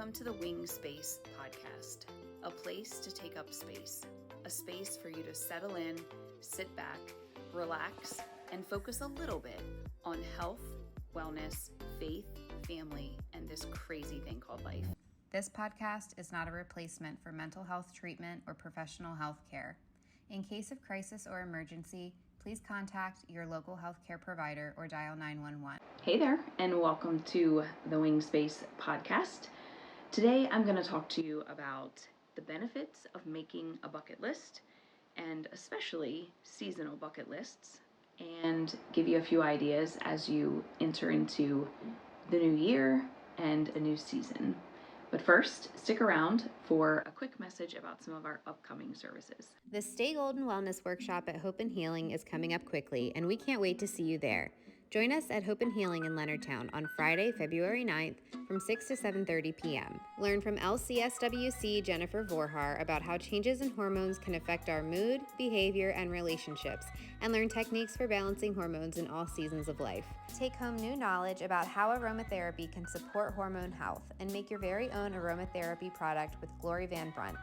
Welcome to the Wing Space Podcast, a place to take up space, a space for you to settle in, sit back, relax, and focus a little bit on health, wellness, faith, family, and this crazy thing called life. This podcast is not a replacement for mental health treatment or professional health care. In case of crisis or emergency, please contact your local healthcare provider or dial 911. Hey there, and welcome to the Wing Space Podcast. Today I'm going to talk to you about the benefits of making a bucket list, and especially seasonal bucket lists, and give you a few ideas as you enter into the new year and a new season. But first, stick around for a quick message about some of our upcoming services. The Stay Golden Wellness Workshop at Hope and Healing is coming up quickly, and we can't wait to see you there. Join us at Hope and Healing in Leonardtown on Friday, February 9th from 6 to 7:30 p.m. Learn from LCSWC Jennifer Vorhar about how changes in hormones can affect our mood, behavior, and relationships, and learn techniques for balancing hormones in all seasons of life. Take home new knowledge about how aromatherapy can support hormone health and make your very own aromatherapy product with Glory Van Brunt.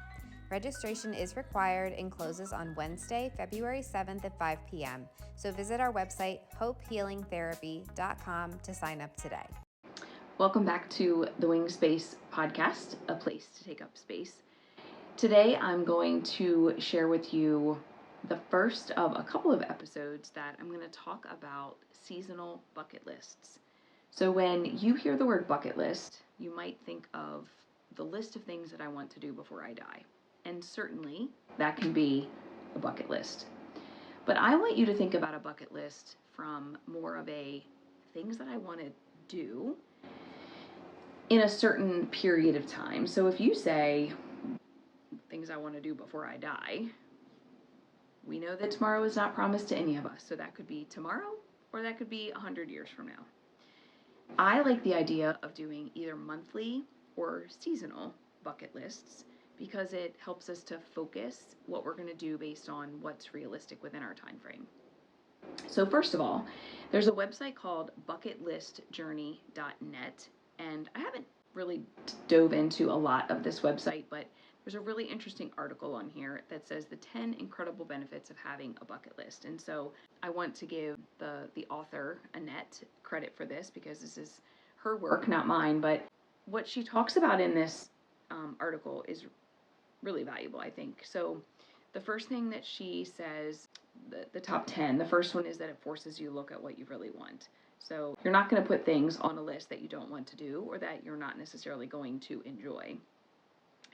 Registration is required and closes on Wednesday, February 7th at 5 p.m. So visit our website, hopehealingtherapy.com, to sign up today. Welcome back to the Wing Space Podcast, a place to take up space. Today I'm going to share with you the first of a couple of episodes that I'm going to talk about seasonal bucket lists. So when you hear the word bucket list, you might think of the list of things that I want to do before I die. And certainly that can be a bucket list. But I want you to think about a bucket list from more of a things that I want to do in a certain period of time. So if you say things I want to do before I die, we know that tomorrow is not promised to any of us. So that could be tomorrow or that could be 100 years from now. I like the idea of doing either monthly or seasonal bucket lists because it helps us to focus what we're going to do based on what's realistic within our time frame. So first of all, there's a website called bucketlistjourney.net, and I haven't really dove into a lot of this website, but there's a really interesting article on here that says the 10 incredible benefits of having a bucket list. And so I want to give the author, Annette, credit for this because this is her work, not mine, but what she talks about in this article is really valuable, I think. So the first thing that she says, the top 10, the first one is that it forces you to look at what you really want. So you're not going to put things on a list that you don't want to do or that you're not necessarily going to enjoy.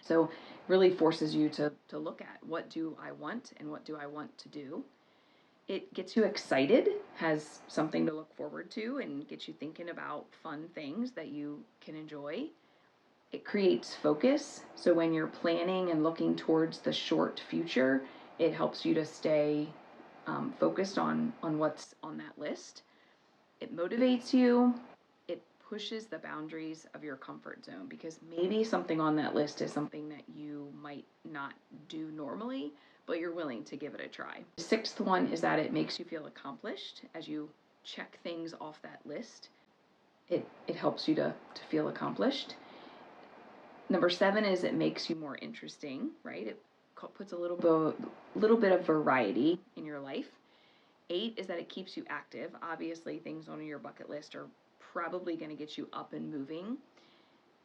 So it really forces you to look at what do I want and what do I want to do. It gets you excited, has something to look forward to, and gets you thinking about fun things that you can enjoy. It creates focus, so when you're planning and looking towards the short future, it helps you to stay focused on what's on that list. It motivates you. It pushes the boundaries of your comfort zone because maybe something on that list is something that you might not do normally, but you're willing to give it a try. The sixth one is that it makes you feel accomplished as you check things off that list. It helps you to feel accomplished. Number 7 is it makes you more interesting, right? It puts a little bit of variety in your life. 8 is that it keeps you active. Obviously, things on your bucket list are probably going to get you up and moving.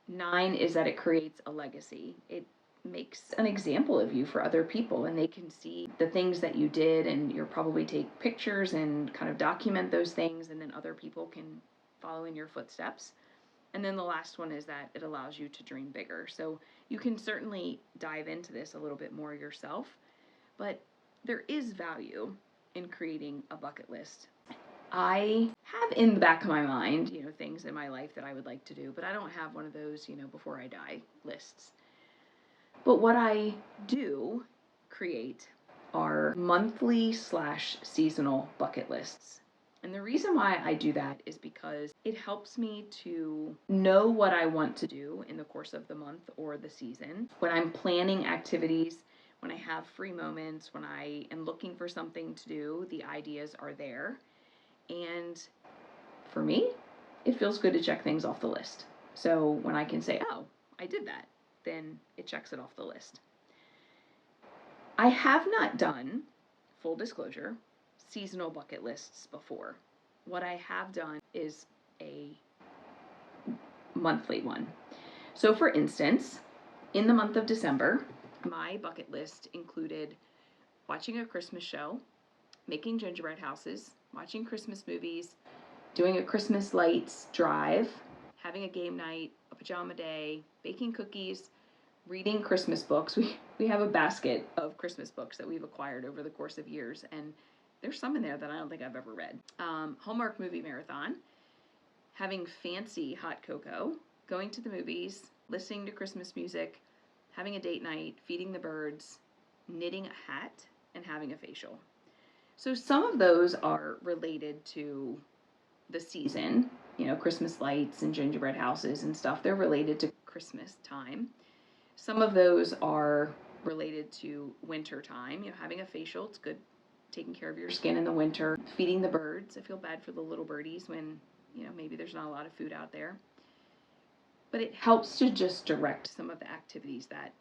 9 is that it creates a legacy. It makes an example of you for other people, and they can see the things that you did, and you'll probably take pictures and kind of document those things, and then other people can follow in your footsteps. And then the last one is that it allows you to dream bigger. So you can certainly dive into this a little bit more yourself, but there is value in creating a bucket list. I have in the back of my mind, things in my life that I would like to do, but I don't have one of those, before I die lists. But what I do create are monthly/seasonal bucket lists. And the reason why I do that is because it helps me to know what I want to do in the course of the month or the season. When I'm planning activities, when I have free moments, when I am looking for something to do, the ideas are there. And for me, it feels good to check things off the list. So when I can say, oh, I did that, then it checks it off the list. I have not done, full disclosure, seasonal bucket lists before. What I have done is a monthly one. So, for instance, in the month of December, my bucket list included watching a Christmas show, making gingerbread houses, watching Christmas movies, doing a Christmas lights drive, having a game night, a pajama day, baking cookies, reading Christmas books. We have a basket of Christmas books that we've acquired over the course of years, and there's some in there that I don't think I've ever read. Hallmark movie marathon, having fancy hot cocoa, going to the movies, listening to Christmas music, having a date night, feeding the birds, knitting a hat, and having a facial. So some of those are related to the season, Christmas lights and gingerbread houses and stuff. They're related to Christmas time. Some of those are related to winter time. Having a facial, it's good, taking care of your skin in the winter. Feeding the birds. I feel bad for the little birdies when, maybe there's not a lot of food out there. But it helps to just direct some of the activities that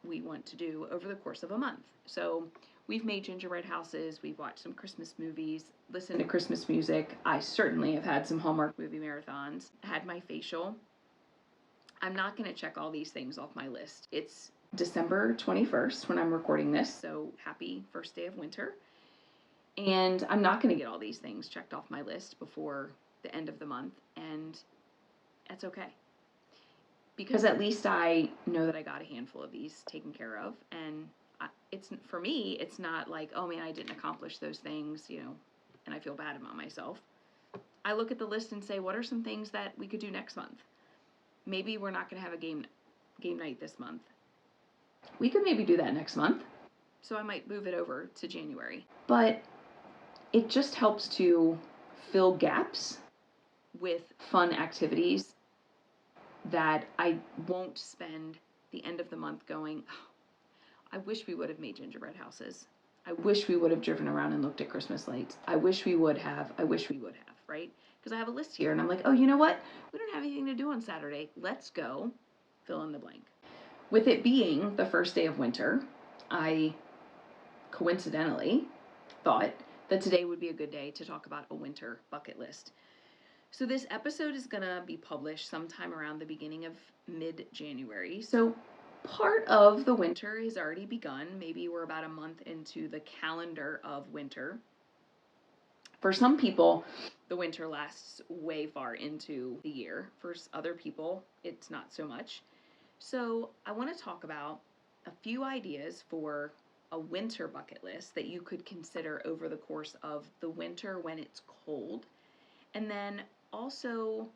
we want to do over the course of a month. So we've made gingerbread houses, we've watched some Christmas movies, listened to Christmas music. I certainly have had some Hallmark movie marathons, had my facial. I'm not going to check all these things off my list. It's December 21st when I'm recording this, so happy first day of winter. And I'm not going to get all these things checked off my list before the end of the month, and that's okay. Because at least I know that I got a handful of these taken care of, and it's, for me, it's not like, oh man, I didn't accomplish those things, and I feel bad about myself. I look at the list and say, what are some things that we could do next month? Maybe we're not going to have a game night this month. We could maybe do that next month. So I might move it over to January. But it just helps to fill gaps with fun activities that I won't spend the end of the month going, oh, I wish we would have made gingerbread houses. I wish we would have driven around and looked at Christmas lights. I wish we would have, right? Because I have a list here and I'm like, oh, you know what? We don't have anything to do on Saturday. Let's go fill in the blank. With it being the first day of winter, I coincidentally thought that today would be a good day to talk about a winter bucket list. So this episode is going to be published sometime around the beginning of mid-January. So part of the winter has already begun. Maybe we're about a month into the calendar of winter. For some people, the winter lasts way far into the year. For other people, it's not so much. So I want to talk about a few ideas for a winter bucket list that you could consider over the course of the winter when it's cold. And then also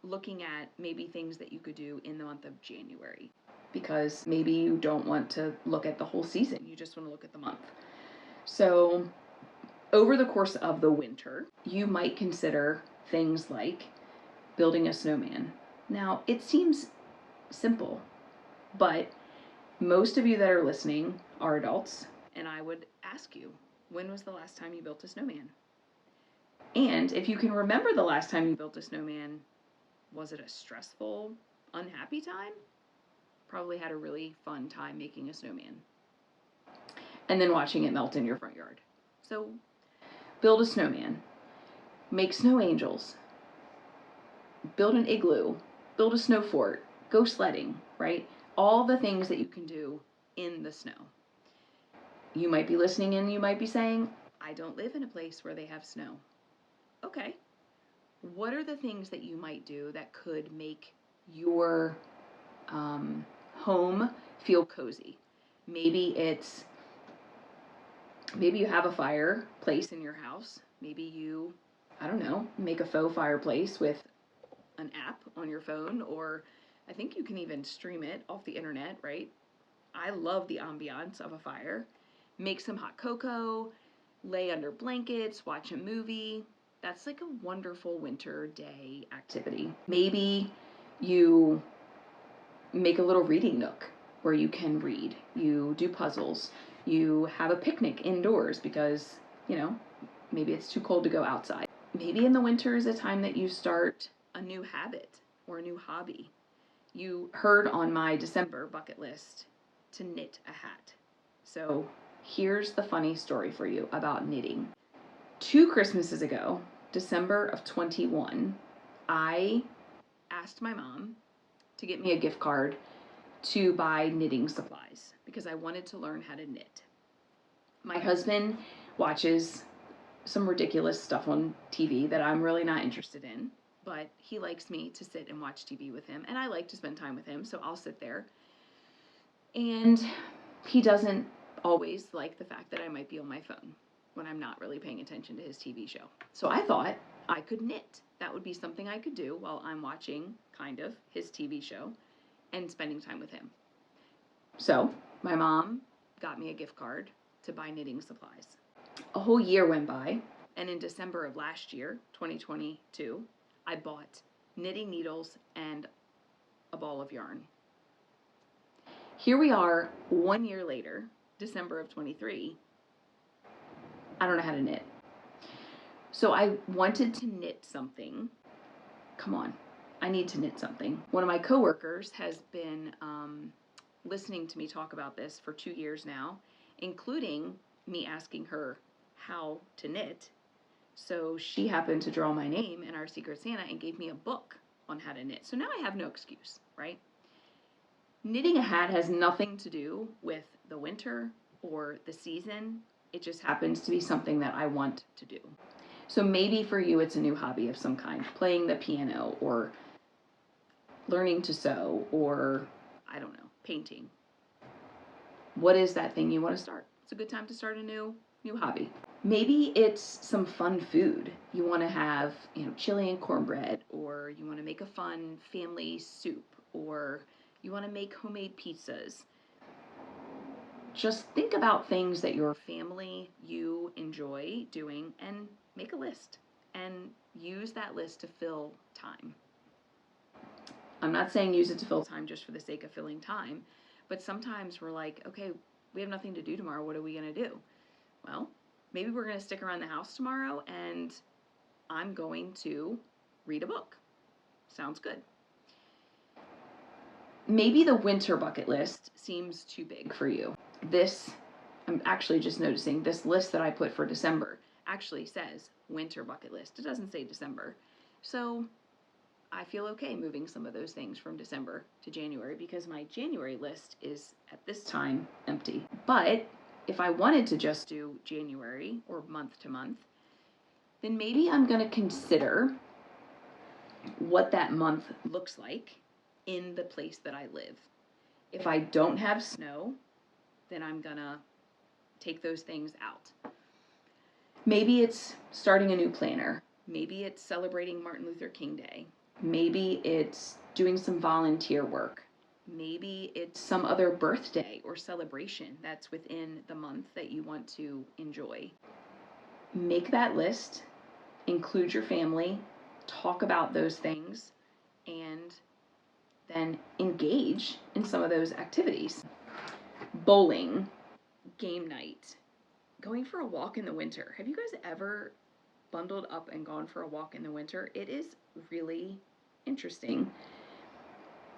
looking at maybe things that you could do in the month of January, because maybe you don't want to look at the whole season. You just want to look at the month. So over the course of the winter, you might consider things like building a snowman. Now, it seems simple, but most of you that are listening are adults, and I would ask you, when was the last time you built a snowman? And if you can remember the last time you built a snowman, was it a stressful, unhappy time? Probably had a really fun time making a snowman. And then watching it melt in your front yard. So build a snowman, make snow angels, build an igloo, build a snow fort, go sledding, right? All the things that you can do in the snow. You might be listening and you might be saying, I don't live in a place where they have snow. Okay. What are the things that you might do that could make your home feel cozy? Maybe you have a fireplace in your house. Maybe you, make a faux fireplace with an app on your phone, or I think you can even stream it off the internet, right? I love the ambiance of a fire. Make some hot cocoa, lay under blankets, watch a movie. That's like a wonderful winter day activity. Maybe you make a little reading nook where you can read. You do puzzles. You have a picnic indoors because, maybe it's too cold to go outside. Maybe in the winter is a time that you start a new habit or a new hobby. you heard on my December bucket list to knit a hat. So here's the funny story for you about knitting. 2 Christmases ago, December of 21, I asked my mom to get me a gift card to buy knitting supplies because I wanted to learn how to knit. My husband watches some ridiculous stuff on TV that I'm really not interested in, but he likes me to sit and watch TV with him, and I like to spend time with him, so I'll sit there. And he doesn't always like the fact that I might be on my phone when I'm not really paying attention to his TV show. So I thought I could knit. That would be something I could do while I'm watching, kind of, his TV show and spending time with him. So my mom got me a gift card to buy knitting supplies. A whole year went by, and in December of last year, 2022, I bought knitting needles and a ball of yarn. Here we are 1 year later, December of 23. I don't know how to knit. So I wanted to knit something. Come on, I need to knit something. One of my coworkers has been listening to me talk about this for 2 years now, including me asking her how to knit. So she happened to draw my name in our Secret Santa and gave me a book on how to knit. So now I have no excuse, right? Knitting a hat has nothing to do with the winter or the season. It just happens to be something that I want to do. So maybe for you it's a new hobby of some kind, playing the piano or learning to sew or, I don't know, painting. What is that thing you want to start? It's a good time to start a new hobby. Maybe it's some fun food. You want to have, chili and cornbread, or you want to make a fun family soup, or you want to make homemade pizzas. Just think about things that your family, you enjoy doing, and make a list and use that list to fill time. I'm not saying use it to fill time just for the sake of filling time, but sometimes we're like, okay, we have nothing to do tomorrow. What are we going to do? Well, maybe we're going to stick around the house tomorrow and I'm going to read a book. Sounds good. Maybe the winter bucket list seems too big for you. I'm actually just noticing this list that I put for December actually says winter bucket list. It doesn't say December. So I feel okay moving some of those things from December to January because my January list is at this time empty. But if I wanted to just do January or month to month, then maybe I'm going to consider what that month looks like in the place that I live. If I don't have snow, then I'm going to take those things out. Maybe it's starting a new planner. Maybe it's celebrating Martin Luther King Day. Maybe it's doing some volunteer work. Maybe it's some other birthday or celebration that's within the month that you want to enjoy. Make that list, include your family, talk about those things, and then engage in some of those activities. Bowling, game night, going for a walk in the winter. Have you guys ever bundled up and gone for a walk in the winter? It is really interesting.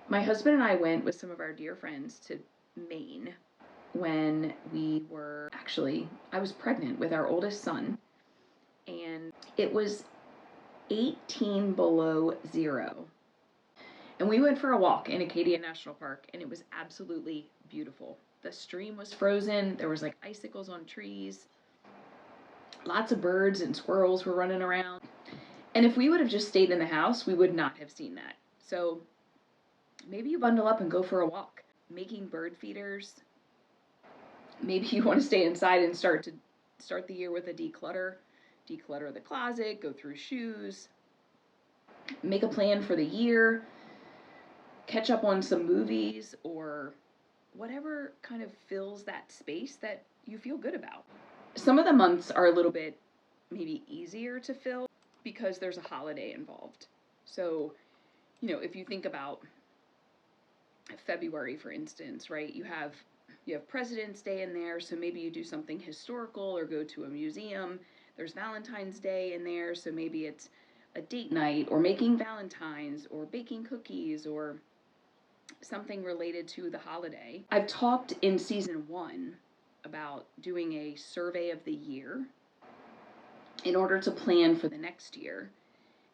My husband and I went with some of our dear friends to Maine when I was pregnant with our oldest son, and it was 18 below zero. And we went for a walk in Acadia National Park, and it was absolutely beautiful. The stream was frozen. There was like icicles on trees. Lots of birds and squirrels were running around. And if we would have just stayed in the house, we would not have seen that. So maybe you bundle up and go for a walk. Making bird feeders. Maybe you want to stay inside and start the year with a declutter. Declutter the closet, go through shoes. Make a plan for the year. Catch up on some movies or whatever kind of fills that space that you feel good about. Some of the months are a little bit maybe easier to fill because there's a holiday involved. So, if you think about February, for instance, right, you have President's Day in there, so maybe you do something historical or go to a museum. There's Valentine's Day in there, so maybe it's a date night or making Valentines or baking cookies or something related to the holiday. I've talked in season 1 about doing a survey of the year in order to plan for the next year.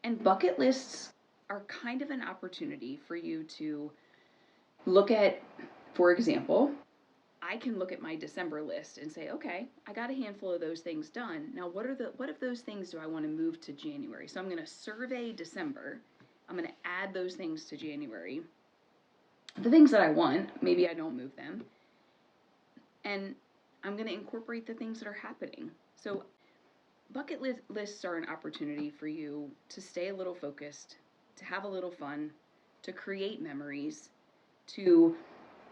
And bucket lists are kind of an opportunity for you to look at, for example, I can look at my December list and say, okay, I got a handful of those things done. Now, what of those things do I want to move to January? So I'm going to survey December. I'm going to add those things to January. The things that I want, maybe I don't move them. And I'm going to incorporate the things that are happening. So bucket lists are an opportunity for you to stay a little focused, to have a little fun, to create memories, to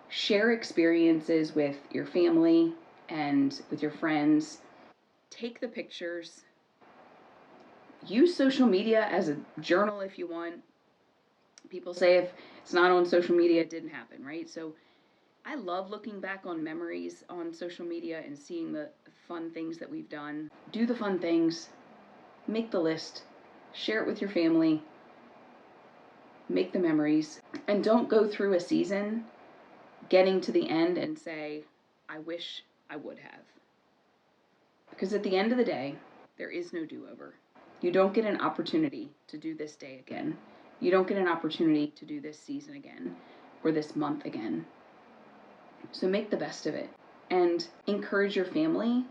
share experiences with your family and with your friends. Take the pictures. Use social media as a journal if you want. People say if it's not on social media, it didn't happen, right? So I love looking back on memories on social media and seeing the fun things that we've done. Do the fun things. Make the list. Share it with your family. Make the memories. And don't go through a season getting to the end and say, I wish I would have. Because at the end of the day, there is no do-over. You don't get an opportunity to do this day again. You don't get an opportunity to do this season again or this month again. So make the best of it and encourage your family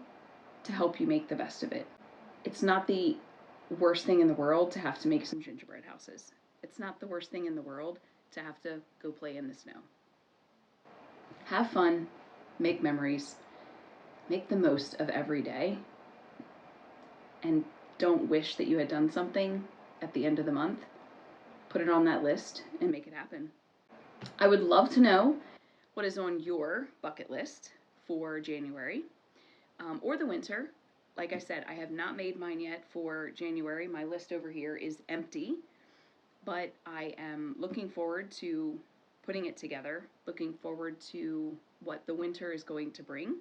to help you make the best of it. It's not the worst thing in the world to have to make some gingerbread houses. It's not the worst thing in the world to have to go play in the snow. Have fun, make memories, make the most of every day, and don't wish that you had done something at the end of the month. Put it on that list and make it happen. I would love to know what is on your bucket list for January or the winter. Like I said, I have not made mine yet for January. My list over here is empty, but I am looking forward to putting it together, looking forward to what the winter is going to bring,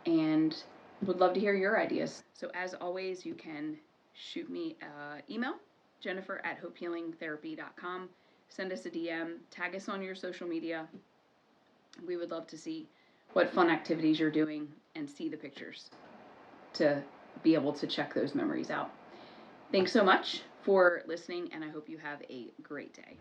and would love to hear your ideas. So as always, you can shoot me an email, jennifer@hopehealingtherapy.com. Send us a DM, tag us on your social media. We would love to see what fun activities you're doing and see the pictures to be able to check those memories out. Thanks so much for listening, and I hope you have a great day.